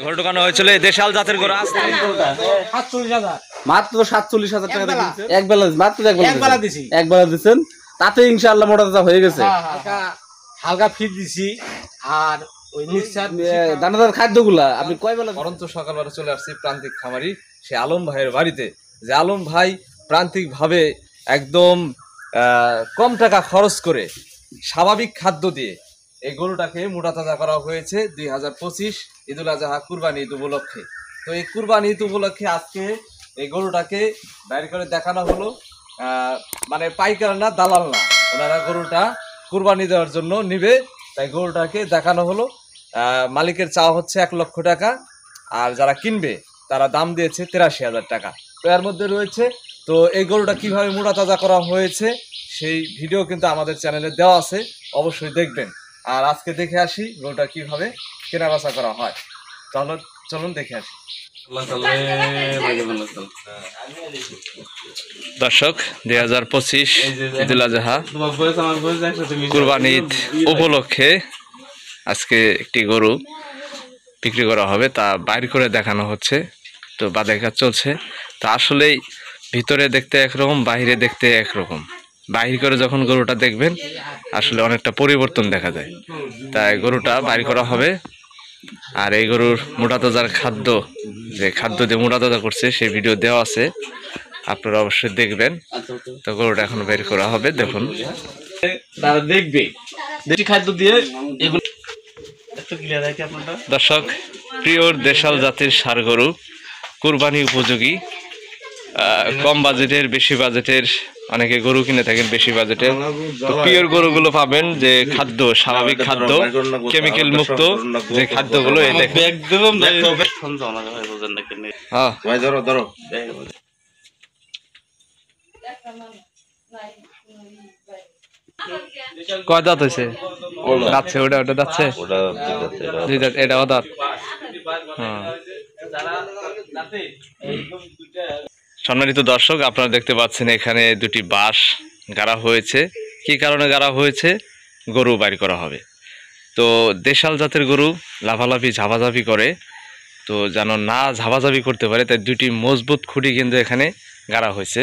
ঘর ঢোকানো হয়েছিল দেশাল জাতের গরু আসতে মাত্র 47,000 টাকা দিয়ে এক বেলা মাত্র এক বেলা দিছেন তাতে ইনশাআল্লাহ মোটা তাজা হয়ে গেছে। হালকা ফিট দিছি আর ওই মিক্সচার দানাদার খাদ্যগুলা আপনি কয় বেলা পরন্ত সকালবেলা চলে আসছি প্রান্তিক খামারি সে আলম ভাইয়ের বাড়িতে, যে আলম ভাই প্রান্তিক ভাবে একদম কম টাকা খরচ করে স্বাভাবিক খাদ্য দিয়ে এই গরুটাকে মোটা তাজা করা হয়েছে 2025 ঈদুল আজহা কুরবানি ঈদ উপলক্ষে। তো এই কুরবানি ঈদ উপলক্ষে আজকে এই গরুটাকে বাইর করে দেখানো হলো, মানে পাইকার না দালাল না, ওনারা গরুটা কুরবানি দেওয়ার জন্য নিবে, তাই গরুটাকে দেখানো হলো। মালিকের চাওয়া হচ্ছে 1 লক্ষ টাকা, আর যারা কিনবে তারা দাম দিয়েছে 83,000 টাকা। তো এর মধ্যে রয়েছে, তো এই গরুটা কিভাবে মোটা তাজা করা হয়েছে সেই ভিডিও কিন্তু আমাদের চ্যানেলে দেওয়া আছে, অবশ্যই দেখবেন। আর আজকে দেখে আসি গরুটা কিভাবে কেনা বেচা করা হয়। চলুন দেখে আসি। দর্শক 2025 ঈদুল আজহা কুরবানি ঈদ উপলক্ষে আজকে একটি গরু বিক্রি করা হবে, তা বাইর করে দেখানো হচ্ছে। তো বাজার কাজ চলছে, তা আসলেই ভিতরে দেখতে একরকম, বাইরে দেখতে একরকম। বাহির করে যখন গরুটা দেখবেন আসলে অনেকটা পরিবর্তন দেখা যায়, তাই গরুটা বাইর করা হবে। আর এই গরুর মোটা তাজার খাদ্য, যে খাদ্য দিয়ে মোটা তাজা করছে সেই ভিডিও দেওয়া আছে, আপনারা অবশ্যই দেখবেন। তো গরুটা এখন বের করা হবে, দেখুন তারা দেখবে দেশি খাদ্য দিয়ে এগুলো। দর্শক, পিওর দেশাল জাতের ষাঁড় গরু, কুরবানি উপযোগী, কম বাজেটের বেশি বাজেটের, অনেকে গরু কিনে থাকেন বেশি বাজেটের। তো পিওর গরুগুলো পাবেন যে খাদ্য স্বাভাবিক খাদ্য, কেমিক্যাল মুক্ত যে খাদ্যগুলো একদম। কয় দাঁত হয়েছে? যাচ্ছে ওটা যাচ্ছে, এটা দাঁত। সম্মানিত দর্শক, আপনারা দেখতে পাচ্ছেন এখানে দুটি বাঁশ গাড়া হয়েছে। কি কারণে গাড়া হয়েছে? গরু বাইর করা হবে। তো দেশাল জাতের গরু লাফালাফি ঝাপাঝাপি করে, তো যেন না ঝাপাঝাপি করতে পারে তাই দুটি মজবুত খুঁটি কিন্তু এখানে গাড়া হয়েছে।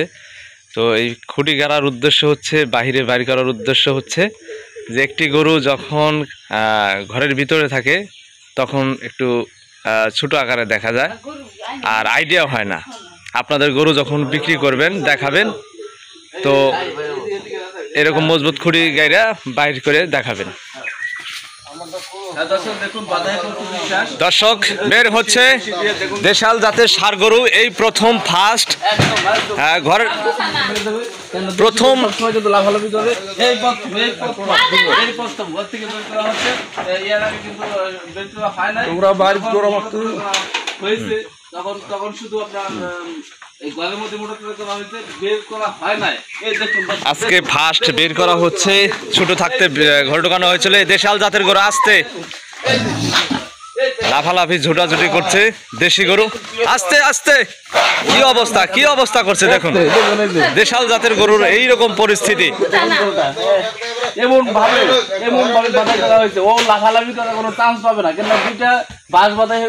তো এই খুঁটি গাড়ার উদ্দেশ্য হচ্ছে, বাহিরে বাইর করার উদ্দেশ্য হচ্ছে যে একটি গরু যখন ঘরের ভিতরে থাকে তখন একটু ছোট আকারে দেখা যায় আর আইডিয়া হয় না। আপনাদের গরু যখন বিক্রি করবেন দেখাবেন, তো এরকম মজবুত খুঁটি গাইরা বাইর করে দেখাবেন। দর্শক, বের হচ্ছে দেশাল জাতের ষাঁড় গরু, এই প্রথম ফার্স্ট ঘর প্রথম আজকে ফার্স্ট বের করা হচ্ছে। ছোট থাকতে ঘর ঢোকানো হয়েছিল দেশাল জাতের গরু, আসতে লাফালাফি ঝুটাঝুটি করছে দেশি গরু। আস্তে আস্তে কি অবস্থা, কি অবস্থা করছে দেখুন। দেশাল জাতের গরুর এইরকম পরিস্থিতি। এমন ভাবে বাধা করা হয়েছে, ও লাফালাফি করার কোনো চান্স পাবে না, কেন দুইটা বাঁশ বাঁধাই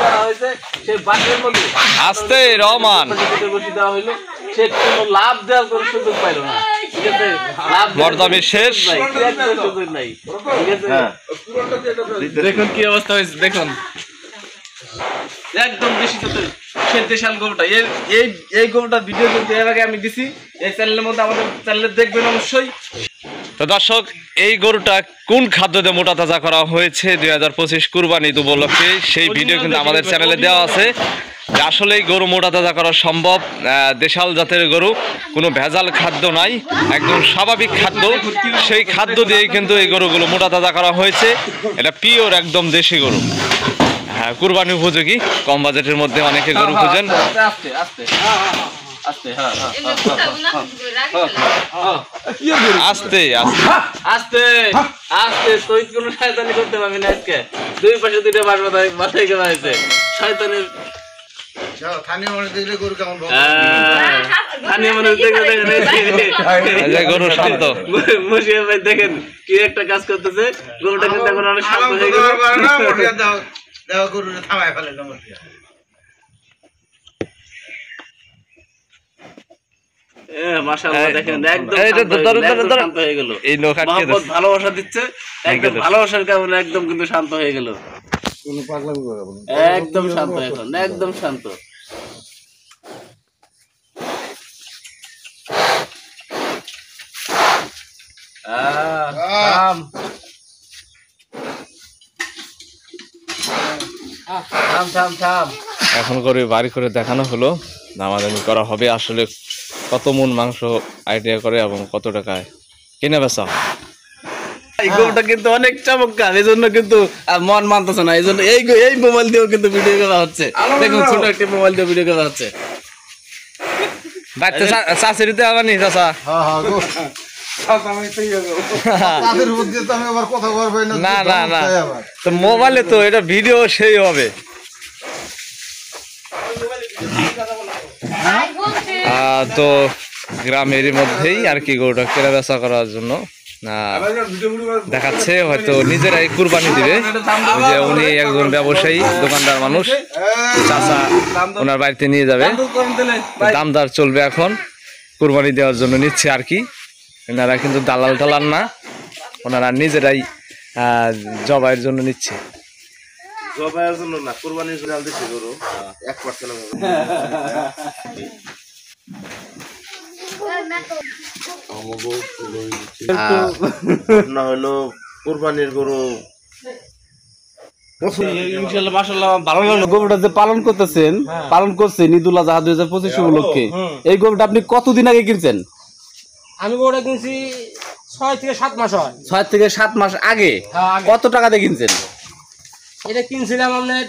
করা হয়েছে। সেই বাঁশের মধ্যে আস্তে রহমান দেওয়া হইলো, সে কোনো লাভ দেওয়ার কোনো সুযোগ পাইল না। ঠিক আছে, মর্দামি শেষ, সুযোগ নাই। ঠিক আছে, দেখুন কি অবস্থা হয়েছে, দেখুন একদম বেশি সে দেশাল গরুটা। এই গরুটার ভিডিও কিন্তু এর আগে আমি দিছি এই চ্যানেলের মধ্যে, আমাদের চ্যানেলে দেখবেন অবশ্যই। তো দর্শক, এই গরুটা কোন খাদ্য দিয়ে মোটা তাজা করা হয়েছে 2025 কুরবানি ঈদ উপলক্ষে সেই ভিডিও কিন্তু আমাদের চ্যানেলে দেওয়া আছে। আসলে এই গরু মোটা তাজা করা সম্ভব। দেশাল জাতের গরু, কোনো ভেজাল খাদ্য নাই, একদম স্বাভাবিক খাদ্য, সেই খাদ্য দিয়েই কিন্তু এই গরুগুলো মোটা তাজা করা হয়েছে। এটা পিওর একদম দেশি গরু, হ্যাঁ কুরবানি উপযোগী। কম বাজেটের মধ্যে অনেকে গরু খুঁজেন। আস্তে আস্তে আস্তে আস্তে তুই কোনো শয়তানি করতে পারবি না। আজকে দুই পাশে দুইটা বাস মাথায় গেলা হয়েছে শয়তানের। দেখেন কি একটা কাজ করতেছে, গরুটা কিন্তু এখন অনেক শান্ত হয়ে গেল। মাশাআল্লাহ দেখেন একদম এই যে ধরো, ধরো, ধরো। শান্ত হয়ে গেল। এই নৌকা আটকে মহব্বত ধরছে। ভালোবাসা দিচ্ছে, একদম ধরছে। ভালোবাসার কারণে একদম কিন্তু শান্ত হয়ে গেল, কোনো পাগলামি করে বলুন। একদম শান্ত এখন, একদম শান্ত। থাম। থাম থাম থাম। এখন করে বাড়ি করে দেখানো হলো, দামাদামি করা হবে আসলে কত মন মাংস আইডিয়া করে এবং কত টাকায় কিনে বেচা হয়। এই গরুটা কিন্তু অনেক চমৎকার, এই জন্য কিন্তু মন মানতেছে না, এই জন্য এই মোবাইল দিয়েও কিন্তু ভিডিও করা হচ্ছে। দেখুন ছোট একটি মোবাইল দিয়ে ভিডিও করা হচ্ছে। বাড়িতে চাষিরিতে আবার নি চাষা হ্যাঁ হ্যাঁ গো। তাদের মধ্যে তো আমি আবার কথা বলবো না। না না না, তো মোবাইলে তো এটা ভিডিও সেই হবে। তো গ্রামের মধ্যেই আর কি গরুটা কেনা বেচা করার জন্য দেখাচ্ছে, হয়তো নিজেরাই কুরবানি দিবে। যে উনি একজন ব্যবসায়ী দোকানদার মানুষ, চাচা ওনার বাড়িতে নিয়ে যাবে, দামদার চলবে এখন, কুরবানি দেওয়ার জন্য নিচ্ছে আর কি। এনারা কিন্তু দালাল টালাল না, ওনারা নিজেরাই জবাইয়ের জন্য নিচ্ছে। জবাইয়ের জন্য না, কুরবানির জন্য দিচ্ছে গরু 1% না হলো কুরবানির গরু ইনশাআল্লাহ মাশাআল্লাহ ভালো লাগলো। গরুটা যে পালন করতেছেন, পালন করছেন ঈদুল আজহা 2025 উপলক্ষে, এই গরুটা আপনি কতদিন আগে কিনছেন? আমি গরুটা কিনছি 6 থেকে 7 মাস হয়। 6 থেকে 7 মাস আগে। হ্যাঁ, আগে। কত টাকা দিয়ে কিনছেন? এটা কিনছিলাম আপনার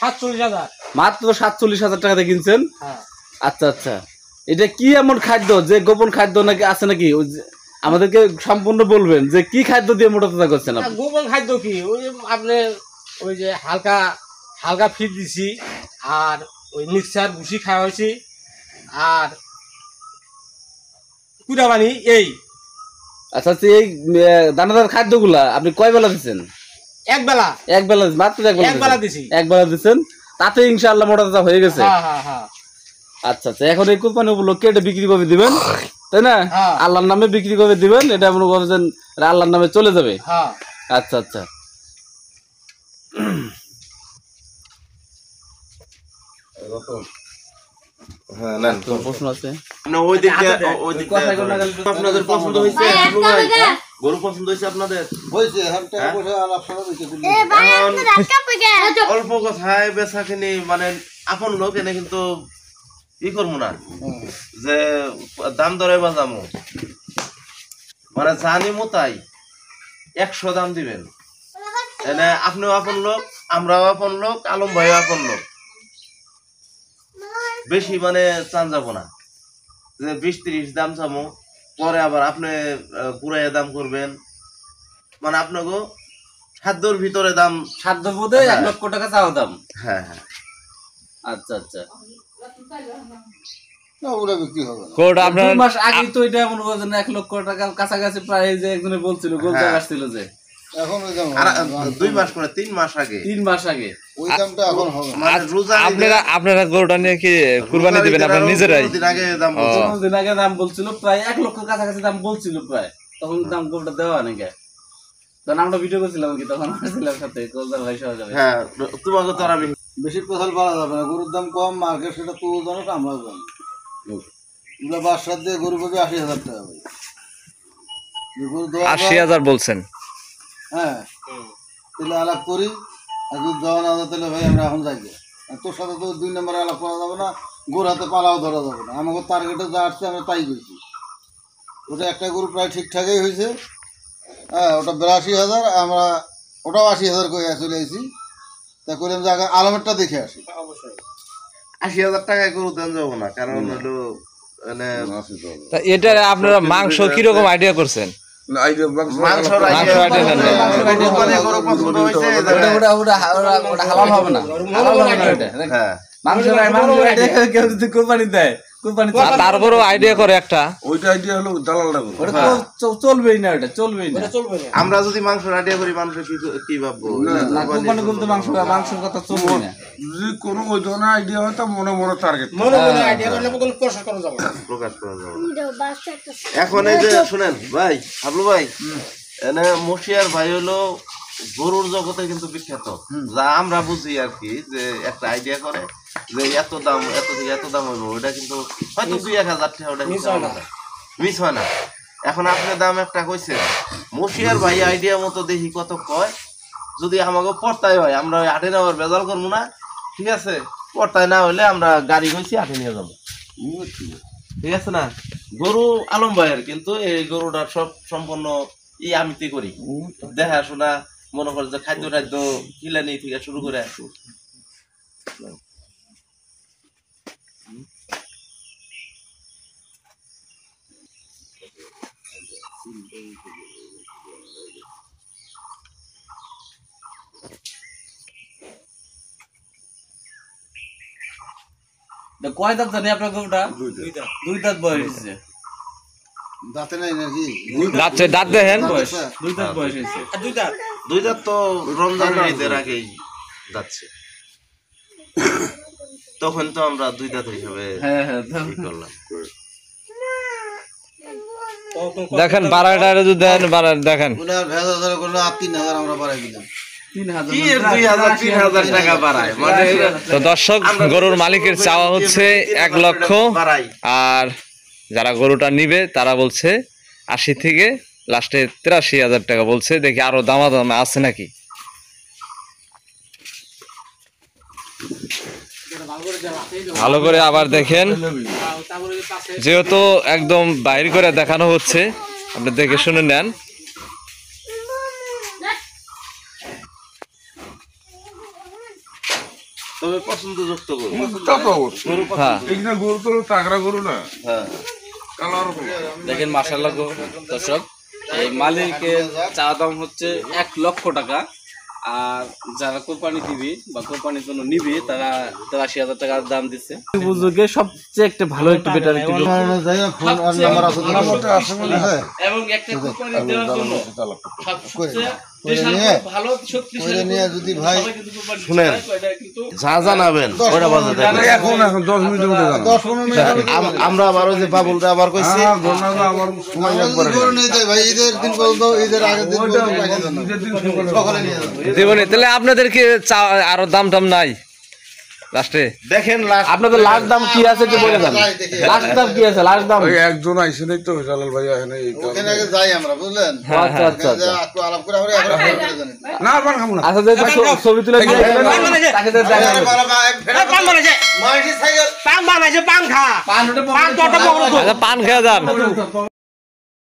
47,000। মাত্র 47,000 টাকা দিয়ে কিনছেন? হ্যাঁ। আচ্ছা আচ্ছা, এটা কি এমন খাদ্য, যে গোপন খাদ্য নাকি আছে নাকি? ওই যে আমাদেরকে সম্পূর্ণ বলবেন যে কি খাদ্য দিয়ে মোটা তাজা করছেন আপনি? গোপন খাদ্য কি, ওই যে আপনি ওই যে হালকা হালকা ফিট দিছি, আর ওই মিক্সার ভুসি খাওয়া হয়েছি, আর কুড়া পানি, এই আচ্ছা আচ্ছা, এই দানাদার খাদ্যগুলা আপনি কয় বেলা দিচ্ছেন? এক বেলা। এক বেলা, মাত্র এক এক বেলা দিছি। এক বেলা দিচ্ছেন, তাতে ইনশাআল্লাহ মোটা তাজা হয়ে গেছে। হ্যাঁ হ্যাঁ হ্যাঁ। আচ্ছা আচ্ছা, এখন এই কোরবানি উপলক্ষে এটা বিক্রি করে দিবেন, তাই না? হ্যাঁ। আল্লাহর নামে বিক্রি করে দিবেন, এটা মনে করছেন আল্লাহর নামে চলে যাবে। হ্যাঁ। আচ্ছা আচ্ছা, হ্যাঁ নেন তো প্রশ্ন আছে? না ওই দিক দিয়ে আপনাদের পছন্দ হয়েছে গরু পছন্দ হয়েছে আপনাদের হয়েছে হালকা বসে আলাপ সালাপ হয়েছে। অল্প কথায় বেচা কিনি মানে আপন লোক এনে কিন্তু ই করবো না যে দাম দরে বাজামো, মানে জানিমো তাই 100 দাম দিবেন। এনে আপনিও আপন লোক, আমরাও আপন লোক, আলম ভাইও আপন লোক, বেশি মানে চান যাবো না যে 20-30 দাম চামো, পরে আবার আপনি পুরাই দাম করবেন, মানে আপনাকে সাধ্যর ভিতরে দাম। সাধ্য বোধে 1 লক্ষ টাকা চাওয়া দাম। হ্যাঁ হ্যাঁ আচ্ছা আচ্ছা, না ওরা বিক্রি হবে না। গরুটা আপনার 2 মাস আগে তো এটা মনে করছেন 1 লক্ষ টাকার কাছাকাছি প্রায়, যে একজনে বলছিল গোলটা আসছিল যে এখন ওই দাম আর হবে না। 2 মাস করে 3 মাস আগে 3 মাস আগে। ওই দামটা এখন হবে না। মানে রোজা আপনারা গরুটা নিয়ে কি কুরবানি দিবেন আপনারা নিজেরাই? দিন আগে দাম বলছিল। 15 দিন আগে দাম বলছিল, প্রায় 1 লক্ষ কাছাকাছি দাম বলছিল প্রায়, তখন দাম গোলটা দেওয়া নাকি, তখন আমরা ভিডিও করছিলাম কি, তখন আসছিলাম সাথে গোলদার ভাই সহ যাবে। হ্যাঁ তোমাকে তো আর আমি বেশি কথা বলা যাবে না, গরুর দাম কম, মার্কেট সেটা তুই জানো, আমরাও জানি। এগুলো বাসার দিয়ে গরু পাবে 80,000 টাকা ভাই। যে গরু দেওয়া যায়, 80,000 বলছেন? হ্যাঁ তাহলে আলাপ করি, আর যদি দেওয়া না যায় তাহলে ভাই আমরা এখন যাই গে। আর তোর সাথে তো 2 নম্বরে আলাপ করা যাবে না, গরু হাতে পালাও ধরা যাবে না। আমাকে টার্গেটে যা আসছে আমরা তাই করছি। ওটা একটা গরু প্রায় ঠিকঠাকই হয়েছে, হ্যাঁ ওটা 82,000, আমরা ওটাও 80,000 করে চলে আসি। তা করলাম যে আগে আলমেরটা দেখে আসি। 80,000 টাকায় গরু দেন যাবো না, কারণ হলো মানে তা এটা আপনারা মাংস কিরকম আইডিয়া করছেন? মাংসর ওটা হালাল হবে না, হালাল হবে না এটা। হ্যাঁ মাংস কেউ যদি কোরবানি দেয় কুরবানি তারপরও আইডিয়া করে একটা ওইটা আইডিয়া হলো দালালটা করবে। ওটা তো চলবেই না, ওটা চলবেই না। আমরা যদি মাংস আইডিয়া করি মানুষ কি ভাববো? না, কুরবানি করতে মাংসের কথা চলবে না। যদি কোনো ওই ধরনের আইডিয়া হয় তা মনে মনে টার্গেট মনে মনে আইডিয়া করলে কোনো প্রসার করা যাবে না। প্রকাশ করা যাবে না। এখন এই যে শুনেন ভাই, হাবলু ভাই, এনে মশিয়ার ভাই হলো গরুর জগতে কিন্তু বিখ্যাত। যা আমরা বুঝি আর কি, যে একটা আইডিয়া করে যে এত দাম, এত থেকে এত দাম হইব, ওটা কিন্তু হয়তো 2-1000 টাকা ওটা মিস হয় না। এখন আপনি দাম একটা কইছে, মশিয়ার ভাই আইডিয়া মতো দেখি কত কয়। যদি আমাকে পড়তাই হয় আমরা ওই হাটে নেওয়ার বেজাল করবো না, ঠিক আছে? পড়তায় না হইলে আমরা গাড়ি কইছি হাটে নিয়ে যাবো, ঠিক আছে না? গরু আলম ভাইয়ের, কিন্তু এই গরুটার সব সম্পূর্ণ আমিতে করি, দেখাশোনা, মনে করে যে খাদ্য টাদ্য কিলানি থেকে শুরু করে কয় দাঁত জানি আপনার গরুটা? 2 দাঁত বয়স হয়েছে। দাঁতে নাই নাকি? দাঁত দেখেন, 2 দাঁত বয়স হয়েছে। দুই দাঁত তো রমজানের ঈদের আগেই যাচ্ছে, তখন তো আমরা 2 দাঁত হিসাবে হ্যাঁ, ই করলাম। দেখেন বাড়াটা যদি দেন, দেখেন ওনার ভেজা ধরে করলো 3,000 আমরা বাড়াই দিলাম। 3000 কি এর 2,000-3,000 টাকা বাড়ায়? মানে তো দর্শক, গরুর মালিকের চাওয়া হচ্ছে 1 লক্ষ, বাড়াই। আর যারা গরুটা নিবে তারা বলছে 80 থেকে লাস্টে 83,000 টাকা বলছে। দেখি আরো দামাদাম আছে নাকি। ভালো করে আবার দেখেন, যেহেতু একদম বাইর করে দেখানো হচ্ছে, আপনি দেখে শুনে নেন। তবে পছন্দযুক্ত গরু। তা তো অবশ্যই। হ্যাঁ, এখানে গরু তো টাকরা গরু না, হ্যাঁ, কালার দেখেন মাশাআল্লাহ দর্শক, এই মালিকের চাওয়া দাম হচ্ছে 1 লক্ষ টাকা। আর যারা কোরবানি দিবে বা কোরবানির জন্য নিবে তারা 83,000 টাকা দাম দিচ্ছে। বুঝুকে সবচেয়ে একটা ভালো একটু বেটার একটু এবং একটা কোরবানি দেওয়ার জন্য সবচেয়ে ভালো শক্তিশালী নিয়ে যদি ভাই শুনেন, যা জানাবেন ওটা বাজে দেন। এখন 10 মিনিটের মধ্যে জানাবো। 10-15 মিনিট আমরা আবার ওই যে বাবুলটা আবার কইছি, হ্যাঁ, ঘটনা তো আমার সময় একবারে গরু নিয়ে যাই ভাই, ঈদের দিন পর্যন্ত, ঈদের আগের দিন পর্যন্ত পাঠিয়ে দেন। ঈদের দিন সকালে সকালে নিয়ে যাবো। জীবনে তাহলে আপনাদেরকে আরো দাম টাম নাই লাস্টে? দেখেন আপনাদের লাস্ট দাম কি আছে একটু বলে দেন। লাস্ট দাম কি আছে? লাস্ট দাম ওই একজন আইসে নাই তো জালাল ভাই এখানে এই কারণে। ওখানে আগে যাই আমরা, বুঝলেন? আচ্ছা আচ্ছা যে একটু আলাপ করে আমরা এখন ফোন করে জানি। না পান খাবো না। আচ্ছা, যেহেতু ছবি তুলে দিয়ে তাকে তো দেখা যাবে। মাইটি সাইকেল পান বানাইছে, পান খা, পান ওটা পান তো আচ্ছা, পান খেয়ে যান।